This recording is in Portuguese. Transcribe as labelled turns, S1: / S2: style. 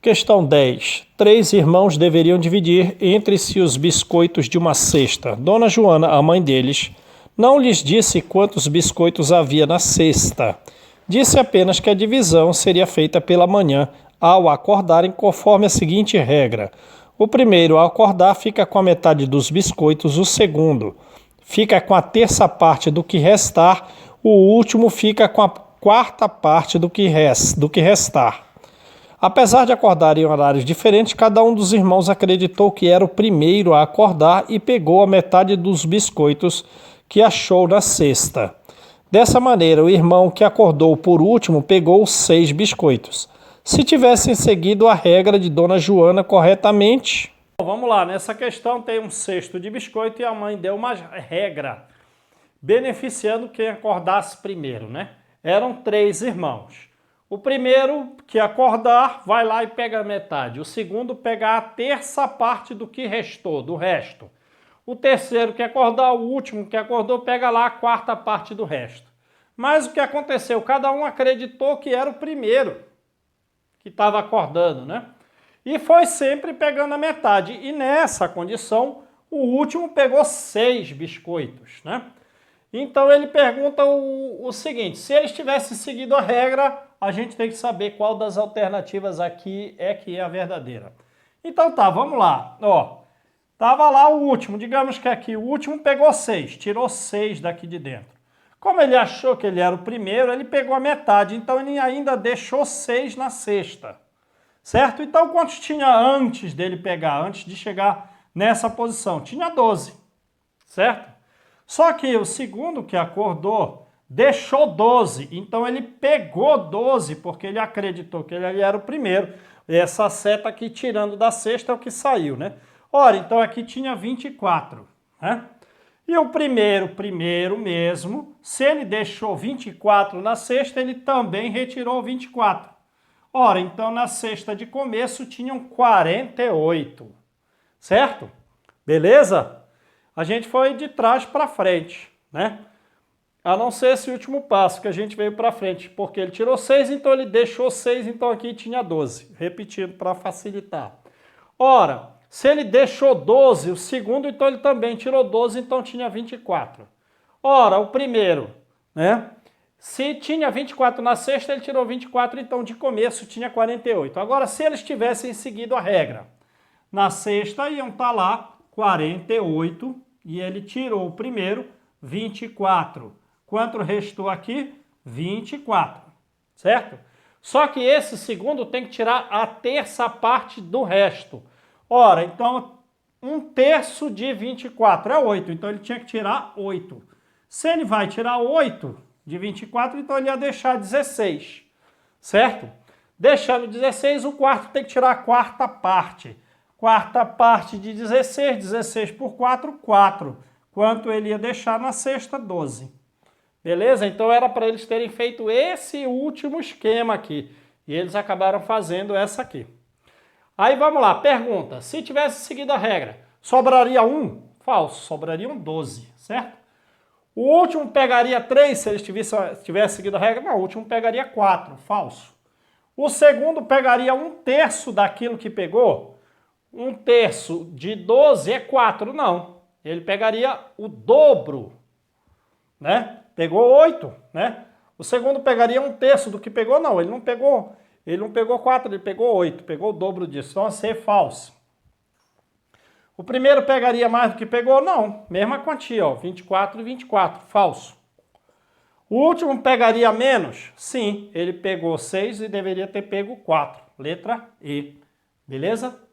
S1: Questão 10. 3 irmãos deveriam dividir entre si os biscoitos de uma cesta. Dona Joana, a mãe deles, não lhes disse quantos biscoitos havia na cesta. Disse apenas que a divisão seria feita pela manhã, ao acordarem conforme a seguinte regra. O primeiro a acordar fica com a metade dos biscoitos, o segundo fica com a terça parte do que restar, o último fica com a quarta parte do que restar. Apesar de acordarem em horários diferentes, cada um dos irmãos acreditou que era o primeiro a acordar e pegou a metade dos biscoitos que achou na cesta. Dessa maneira, o irmão que acordou por último pegou 6 biscoitos. Se tivessem seguido a regra de Dona Joana corretamente... Vamos lá, nessa questão tem um cesto de biscoito e a mãe deu uma regra, beneficiando quem acordasse primeiro, né? Eram 3 irmãos. O primeiro que acordar vai lá e pega a metade. O segundo pega a terça parte do que restou, do resto. O terceiro que acordar, o último que acordou, pega lá a quarta parte do resto. Mas o que aconteceu? Cada um acreditou que era o primeiro que estava acordando, né? E foi sempre pegando a metade. E nessa condição, o último pegou 6 biscoitos, né? Então ele pergunta o seguinte, se eles tivessem seguido a regra, a gente tem que saber qual das alternativas aqui é que é a verdadeira. Então tá, vamos lá. Ó, tava lá o último, digamos que aqui o último pegou 6, tirou 6 daqui de dentro. Como ele achou que ele era o primeiro, ele pegou a metade, então ele ainda deixou 6 na cesta. Certo? Então quantos tinha antes dele pegar, antes de chegar nessa posição? Tinha 12, certo? Só que o segundo que acordou deixou 12, então ele pegou 12 porque ele acreditou que ele era o primeiro. E essa seta aqui tirando da cesta é o que saiu, né? Ora, então aqui tinha 24, né? E o primeiro mesmo, se ele deixou 24 na cesta, ele também retirou 24. Ora, então na cesta de começo tinham 48, certo? Beleza? A gente foi de trás para frente, né? A não ser esse último passo que a gente veio para frente, porque ele tirou 6, então ele deixou 6, então aqui tinha 12. Repetindo para facilitar. Ora, se ele deixou 12, o segundo, então ele também tirou 12, então tinha 24. Ora, o primeiro, né? Se tinha 24 na cesta, ele tirou 24, então de começo tinha 48. Agora, se eles tivessem seguido a regra, na cesta iam estar lá 48 e ele tirou o primeiro 24. Quanto restou aqui? 24, certo? Só que esse segundo tem que tirar a terça parte do resto. Ora, então 1/3 de 24 é 8, então ele tinha que tirar 8. Se ele vai tirar 8 de 24, então ele ia deixar 16, certo? Deixando 16, o quarto tem que tirar a quarta parte. Quarta parte de 16, 16 por 4, 4. Quanto ele ia deixar na cesta? 12. Beleza? Então era para eles terem feito esse último esquema aqui. E eles acabaram fazendo essa aqui. Aí vamos lá, pergunta. Se tivesse seguido a regra, sobraria 1? Falso, sobrariam 12, certo? O último pegaria 3 se eles tivessem seguido a regra? Não, o último pegaria 4, falso. O segundo pegaria 1/3 daquilo que pegou? 1/3 de 12 é 4, não. Ele pegaria o dobro, né? Pegou 8, né? O segundo pegaria 1/3 do que pegou? Não, ele não pegou 4, ele pegou 8, pegou o dobro disso. Então, a C é falso. O primeiro pegaria mais do que pegou? Não, mesma quantia, ó, 24 e 24, falso. O último pegaria menos? Sim, ele pegou 6 e deveria ter pego 4, letra E, beleza?